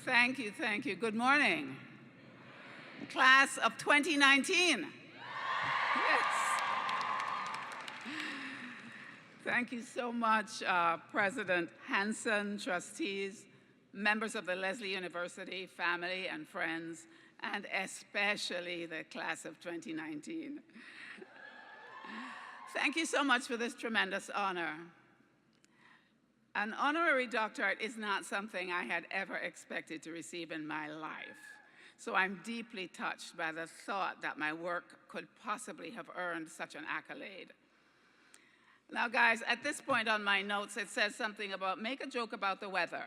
Thank you, thank you. Good morning. Class of 2019. Yes. Thank you so much, President Hanson, trustees, members of the Lesley University, family and friends, and especially the class of 2019. Thank you so much for this tremendous honor. An honorary doctorate is not something I had ever expected to receive in my life. So I'm deeply touched by the thought that my work could possibly have earned such an accolade. Now, guys, at this point on my notes, it says something about make a joke about the weather.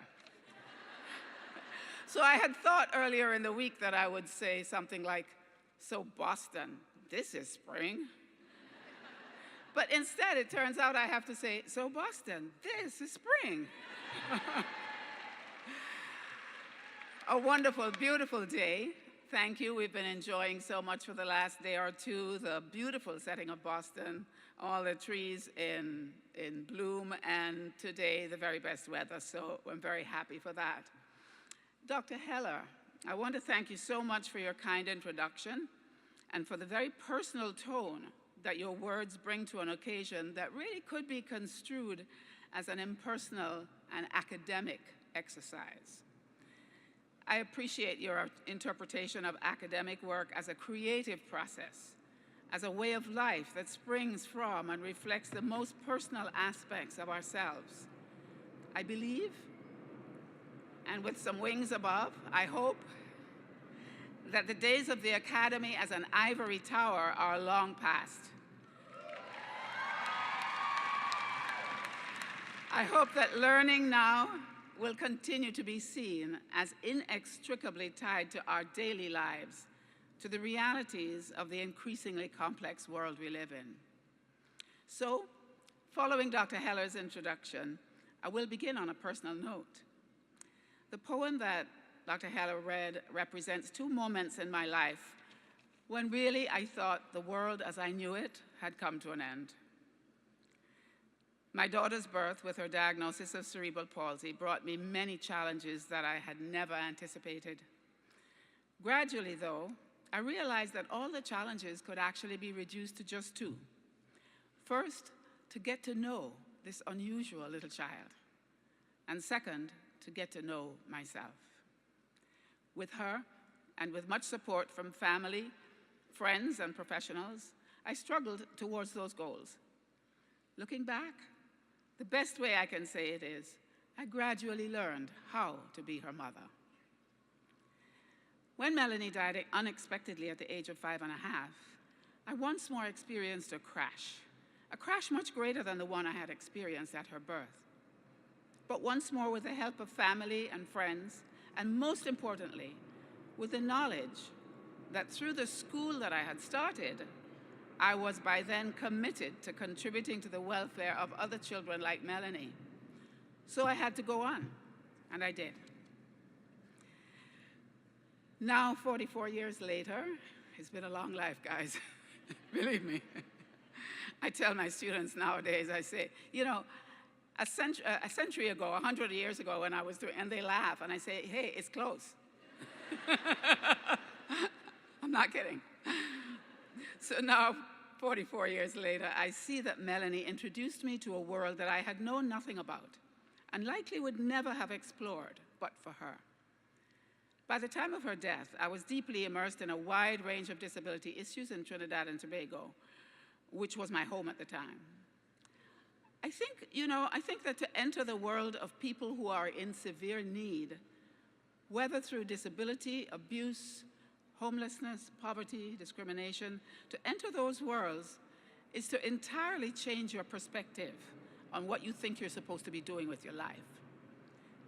So I had thought earlier in the week that I would say something like, so Boston, this is spring. But instead, it turns out I have to say, so Boston, this is spring. A wonderful, beautiful day. Thank you. We've been enjoying so much for the last day or two, the beautiful setting of Boston, all the trees in bloom, and today the very best weather, so I'm very happy for that. Dr. Heller, I want to thank you so much for your kind introduction and for the very personal tone that your words bring to an occasion that really could be construed as an impersonal and academic exercise. I appreciate your interpretation of academic work as a creative process, as a way of life that springs from and reflects the most personal aspects of ourselves. I believe, and with some wings above, I hope, that the days of the academy as an ivory tower are long past. I hope that learning now will continue to be seen as inextricably tied to our daily lives, to the realities of the increasingly complex world we live in. So, following Dr. Heller's introduction, I will begin on a personal note. The poem that Dr. Heller read represents two moments in my life when really I thought the world as I knew it had come to an end. My daughter's birth with her diagnosis of cerebral palsy brought me many challenges that I had never anticipated. Gradually, though, I realized that all the challenges could actually be reduced to just two. First, to get to know this unusual little child. And second, to get to know myself. With her, and with much support from family, friends, and professionals, I struggled towards those goals. Looking back, the best way I can say it is, I gradually learned how to be her mother. When Melanie died unexpectedly at the age of 5.5, I once more experienced a crash much greater than the one I had experienced at her birth. But once more with the help of family and friends, and most importantly, with the knowledge that through the school that I had started, I was by then committed to contributing to the welfare of other children like Melanie. So I had to go on, and I did. Now, 44 years later, it's been a long life, guys. Believe me. I tell my students nowadays, I say, you know, a century ago, 100 years ago when I was doing, and they laugh, and I say, hey, it's close. I'm not kidding. So now, 44 years later, I see that Melanie introduced me to a world that I had known nothing about and likely would never have explored but for her. By the time of her death, I was deeply immersed in a wide range of disability issues in Trinidad and Tobago, which was my home at the time. I think that to enter the world of people who are in severe need, whether through disability, abuse, homelessness, poverty, discrimination, to enter those worlds is to entirely change your perspective on what you think you're supposed to be doing with your life.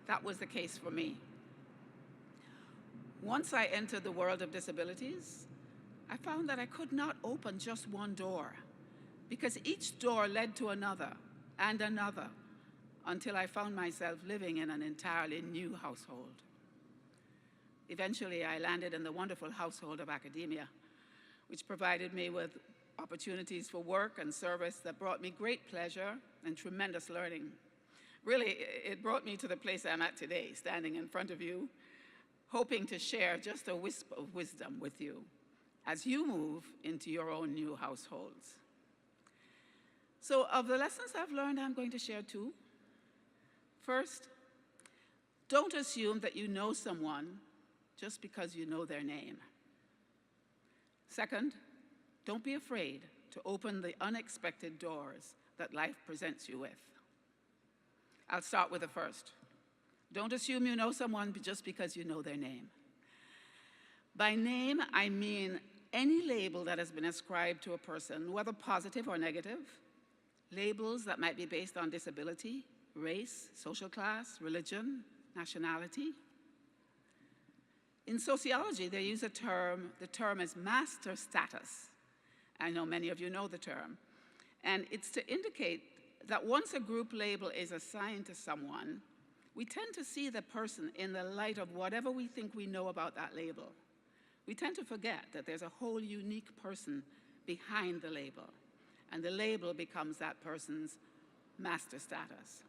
That was the case for me. Once I entered the world of disabilities, I found that I could not open just one door, because each door led to another and another, until I found myself living in an entirely new household. Eventually, I landed in the wonderful household of academia, which provided me with opportunities for work and service that brought me great pleasure and tremendous learning. Really, it brought me to the place I'm at today, standing in front of you, hoping to share just a wisp of wisdom with you as you move into your own new households. So of the lessons I've learned, I'm going to share two. First, don't assume that you know someone just because you know their name. Second, don't be afraid to open the unexpected doors that life presents you with. I'll start with the first. Don't assume you know someone just because you know their name. By name, I mean any label that has been ascribed to a person, whether positive or negative, labels that might be based on disability, race, social class, religion, nationality. In sociology, they use the term is master status. I know many of you know the term. And it's to indicate that once a group label is assigned to someone, we tend to see the person in the light of whatever we think we know about that label. We tend to forget that there's a whole unique person behind the label, and the label becomes that person's master status.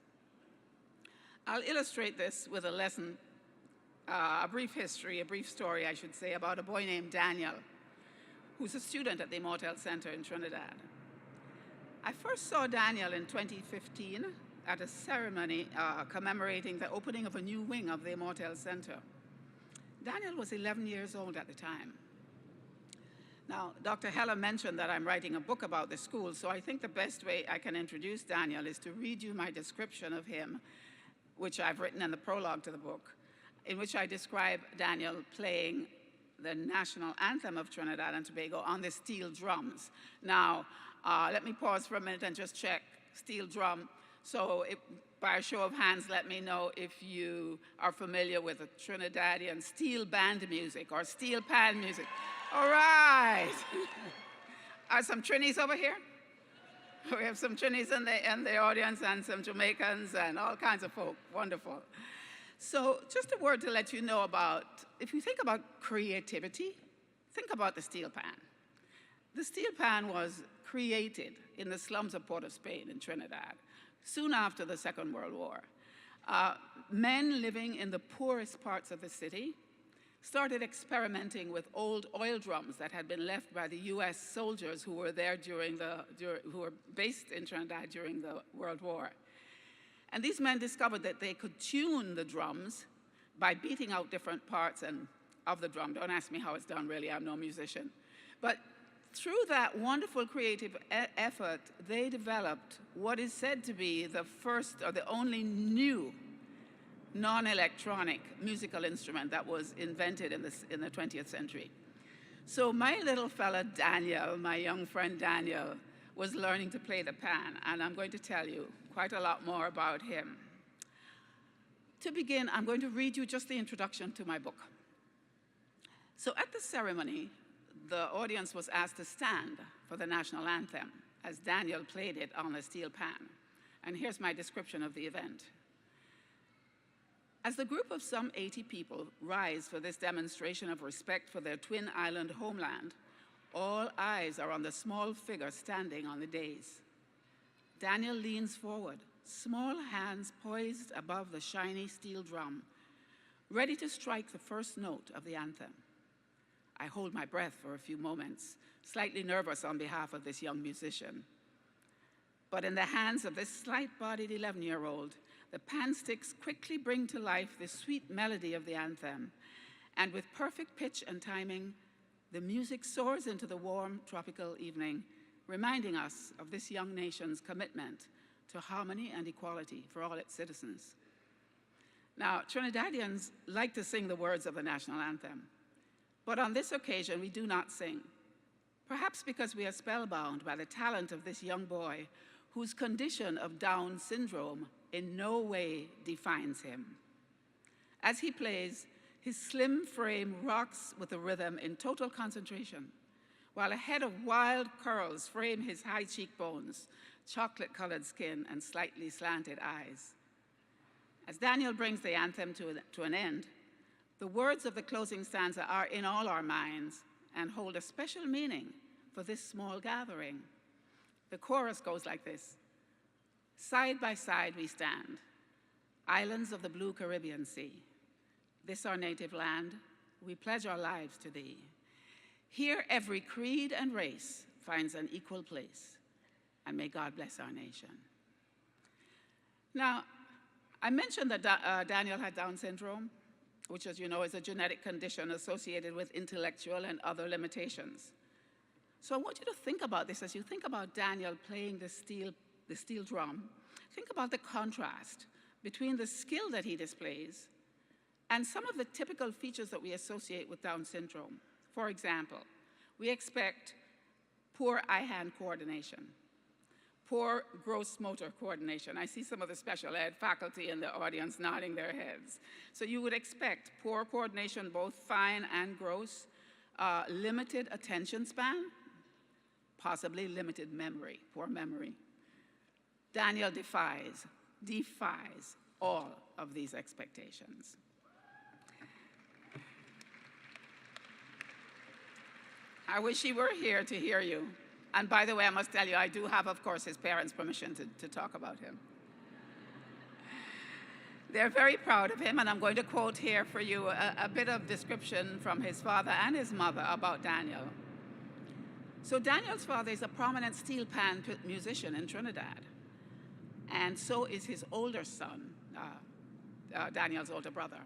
I'll illustrate this with a lesson, a brief story, I should say, about a boy named Daniel, who's a student at the Motel Center in Trinidad. I first saw Daniel in 2015 at a ceremony commemorating the opening of a new wing of the Motel Center. Daniel was 11 years old at the time. Now, Dr. Heller mentioned that I'm writing a book about the school, so I think the best way I can introduce Daniel is to read you my description of him, which I've written in the prologue to the book, in which I describe Daniel playing the national anthem of Trinidad and Tobago on the steel drums. Now, let me pause for a minute and just check steel drum. So by a show of hands, let me know if you are familiar with the Trinidadian steel band music or steel pan music. All right. Are some Trinis over here? We have some Trinis in the audience and some Jamaicans and all kinds of folk. Wonderful. So just a word to let you know about, if you think about creativity, think about the steel pan. The steel pan was created in the slums of Port of Spain in Trinidad, soon after the Second World War. Men living in the poorest parts of the city started experimenting with old oil drums that had been left by the US soldiers who were there who were based in Trinidad during the World War. And these men discovered that they could tune the drums by beating out different parts of the drum. Don't ask me how it's done, really, I'm no musician. But through that wonderful creative effort, they developed what is said to be the first or the only new non-electronic musical instrument that was invented in the 20th century. So my little fella Daniel, my young friend Daniel, was learning to play the pan, and I'm going to tell you quite a lot more about him. To begin, I'm going to read you just the introduction to my book. So at the ceremony, the audience was asked to stand for the national anthem as Daniel played it on a steel pan. And here's my description of the event. As the group of some 80 people rise for this demonstration of respect for their twin island homeland, all eyes are on the small figure standing on the dais. Daniel leans forward, small hands poised above the shiny steel drum, ready to strike the first note of the anthem. I hold my breath for a few moments, slightly nervous on behalf of this young musician. But in the hands of this slight-bodied 11-year-old, the pan sticks quickly bring to life the sweet melody of the anthem, and with perfect pitch and timing, the music soars into the warm, tropical evening, reminding us of this young nation's commitment to harmony and equality for all its citizens. Now, Trinidadians like to sing the words of the national anthem, but on this occasion, we do not sing, perhaps because we are spellbound by the talent of this young boy whose condition of Down syndrome in no way defines him. As he plays, his slim frame rocks with the rhythm in total concentration, while a head of wild curls frame his high cheekbones, chocolate-colored skin, and slightly slanted eyes. As Daniel brings the anthem to an end, the words of the closing stanza are in all our minds and hold a special meaning for this small gathering. The chorus goes like this: side by side we stand, islands of the blue Caribbean Sea. this our native land, we pledge our lives to thee. Here every creed and race finds an equal place, and may God bless our nation. Now, I mentioned that Daniel had Down syndrome, which, as you know, is a genetic condition associated with intellectual and other limitations. So I want you to think about this as you think about Daniel playing the steel drum. Think about the contrast between the skill that he displays and some of the typical features that we associate with Down syndrome. For example, we expect poor eye-hand coordination, poor gross motor coordination. I see some of the special ed faculty in the audience nodding their heads. So you would expect poor coordination, both fine and gross, limited attention span, possibly limited memory, poor memory. Daniel defies all of these expectations. I wish he were here to hear you. And by the way, I must tell you, I do have, of course, his parents' permission to talk about him. They're very proud of him, and I'm going to quote here for you a bit of description from his father and his mother about Daniel. So Daniel's father is a prominent steel pan musician in Trinidad, and so is his older son, Daniel's older brother.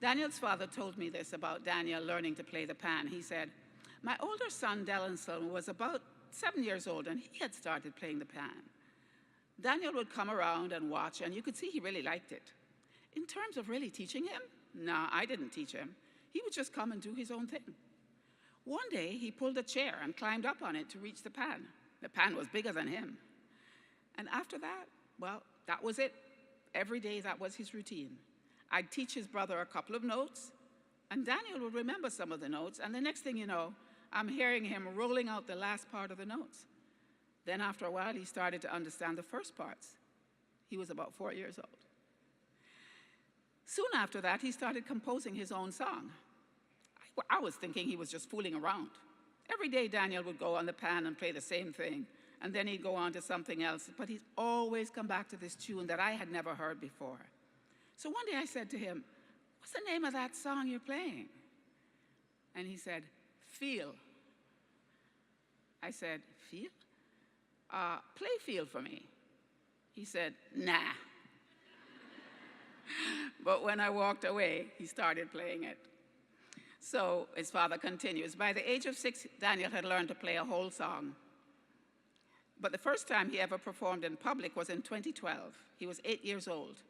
Daniel's father told me this about Daniel learning to play the pan. He said, "My older son, Dellinson, was about 7 years old, and he had started playing the pan. Daniel would come around and watch, and you could see he really liked it. In terms of really teaching him, no, I didn't teach him. He would just come and do his own thing. One day, he pulled a chair and climbed up on it to reach the pan. The pan was bigger than him. And after that, well, that was it. Every day, that was his routine. I'd teach his brother a couple of notes, and Daniel would remember some of the notes, and the next thing you know, I'm hearing him rolling out the last part of the notes. Then after a while, he started to understand the first parts. He was about 4 years old. Soon after that, he started composing his own song. I was thinking he was just fooling around. Every day, Daniel would go on the pan and play the same thing, and then he'd go on to something else, but he'd always come back to this tune that I had never heard before. So one day I said to him, "What's the name of that song you're playing?" And he said, "Feel." I said, "Feel? Play Feel for me." He said, "Nah." But when I walked away, he started playing it. So his father continues, by the age of 6, Daniel had learned to play a whole song. But the first time he ever performed in public was in 2012. He was 8 years old.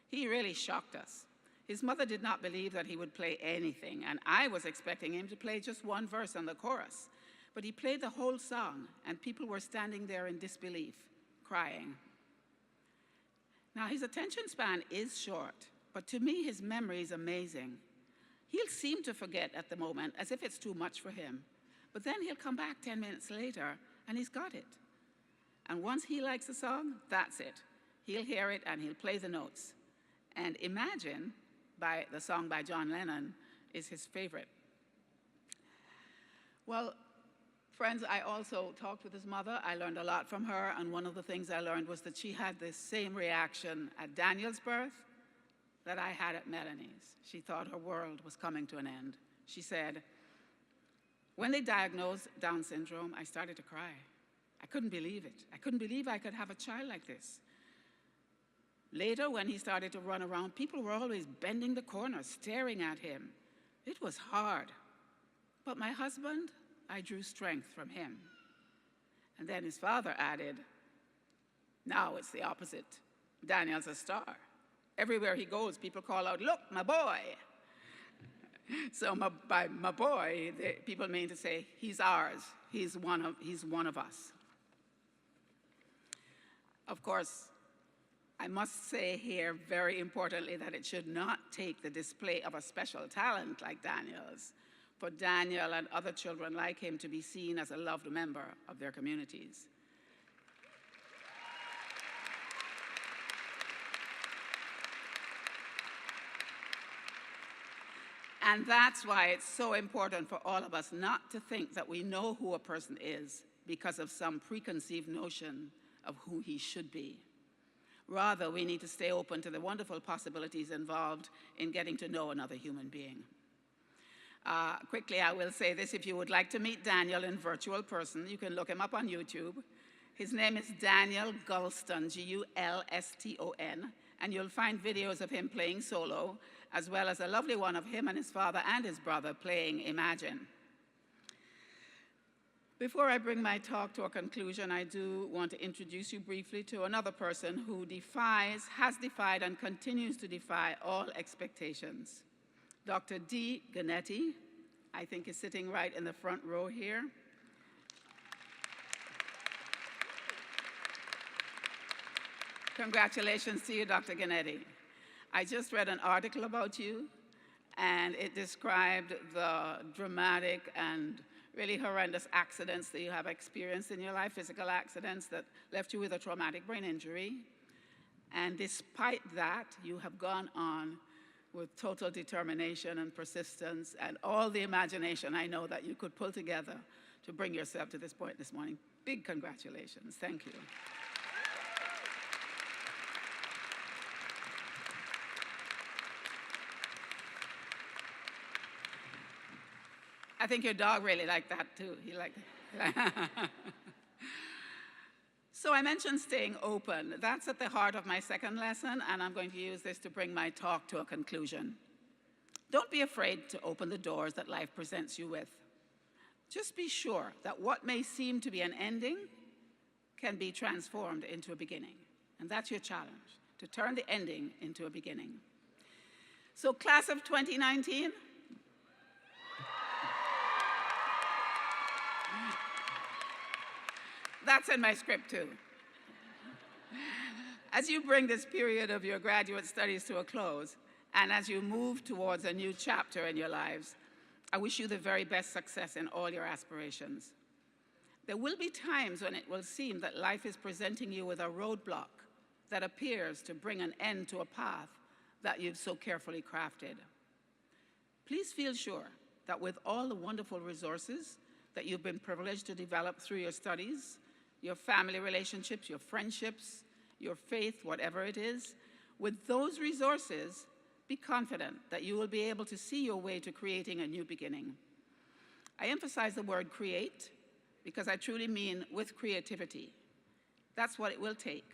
He really shocked us. His mother did not believe that he would play anything, and I was expecting him to play just one verse and the chorus. But he played the whole song, and people were standing there in disbelief, crying. Now, his attention span is short, but to me, his memory is amazing. He'll seem to forget at the moment, as if it's too much for him. But then he'll come back 10 minutes later, and he's got it. And once he likes a song, that's it. He'll hear it, and he'll play the notes. And Imagine, the song by John Lennon, is his favorite. Well, friends, I also talked with his mother. I learned a lot from her, and one of the things I learned was that she had the same reaction at Daniel's birth that I had at Melanie's. She thought her world was coming to an end. She said, "When they diagnosed Down syndrome, I started to cry. I couldn't believe it. I couldn't believe I could have a child like this. Later, when he started to run around, people were always bending the corners, staring at him. It was hard. But my husband, I drew strength from him." And then his father added, "Now it's the opposite. Daniel's a star. Everywhere he goes, people call out, 'Look, my boy.'" So by my boy, people mean to say, he's ours. He's one of us. Of course, I must say here very importantly that it should not take the display of a special talent like Daniel's for Daniel and other children like him to be seen as a loved member of their communities. And that's why it's so important for all of us not to think that we know who a person is because of some preconceived notion of who he should be. Rather, we need to stay open to the wonderful possibilities involved in getting to know another human being. Quickly, I will say this. If you would like to meet Daniel in virtual person, you can look him up on YouTube. His name is Daniel Gulston, G-U-L-S-T-O-N, and you'll find videos of him playing solo, as well as a lovely one of him and his father and his brother playing Imagine. Before I bring my talk to a conclusion, I do want to introduce you briefly to another person who has defied, and continues to defy all expectations. Dr. Dee Ganetti, I think, is sitting right in the front row here. Congratulations to you, Dr. Ganetti. I just read an article about you, and it described the dramatic and really horrendous accidents that you have experienced in your life, physical accidents that left you with a traumatic brain injury. And despite that, you have gone on with total determination and persistence and all the imagination I know that you could pull together to bring yourself to this point this morning. Big congratulations. Thank you. I think your dog really liked that too. He liked it. So I mentioned staying open. That's at the heart of my second lesson, and I'm going to use this to bring my talk to a conclusion. Don't be afraid to open the doors that life presents you with. Just be sure that what may seem to be an ending can be transformed into a beginning. And that's your challenge, to turn the ending into a beginning. So class of 2019, that's in my script too. As you bring this period of your graduate studies to a close, and as you move towards a new chapter in your lives, I wish you the very best success in all your aspirations. There will be times when it will seem that life is presenting you with a roadblock that appears to bring an end to a path that you've so carefully crafted. Please feel sure that with all the wonderful resources that you've been privileged to develop through your studies, your family relationships, your friendships, your faith, whatever it is, with those resources, be confident that you will be able to see your way to creating a new beginning. I emphasize the word create because I truly mean with creativity. That's what it will take.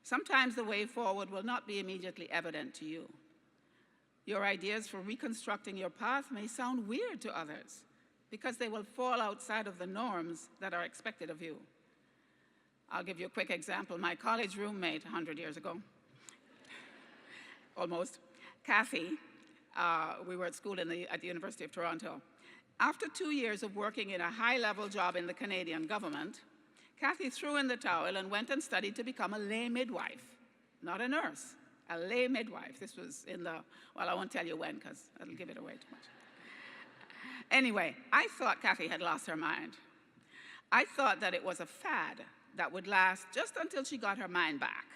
Sometimes the way forward will not be immediately evident to you. Your ideas for reconstructing your path may sound weird to others because they will fall outside of the norms that are expected of you. I'll give you a quick example. My college roommate 100 years ago, almost, Kathy, we were at school at the University of Toronto. After 2 years of working in a high-level job in the Canadian government, Kathy threw in the towel and went and studied to become a lay midwife, not a nurse, a lay midwife. This was in the, well, I won't tell you when because that'll give it away too much. Anyway, I thought Kathy had lost her mind. I thought that it was a fad that would last just until she got her mind back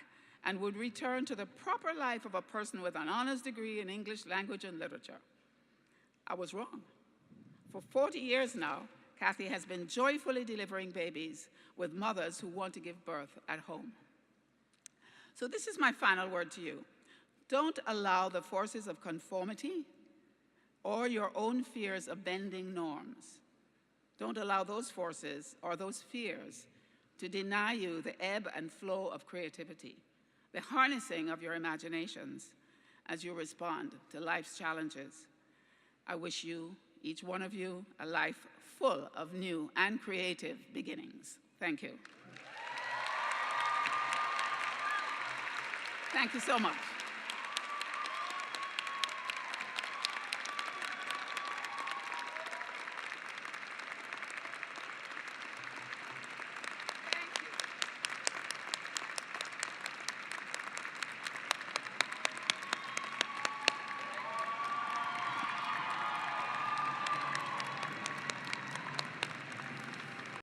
and would return to the proper life of a person with an honors degree in English language and literature. I was wrong. For 40 years now, Kathy has been joyfully delivering babies with mothers who want to give birth at home. So this is my final word to you. Don't allow the forces of conformity or your own fears of bending norms. Don't allow those forces or those fears to deny you the ebb and flow of creativity, the harnessing of your imaginations as you respond to life's challenges. I wish you, each one of you, a life full of new and creative beginnings. Thank you. Thank you so much.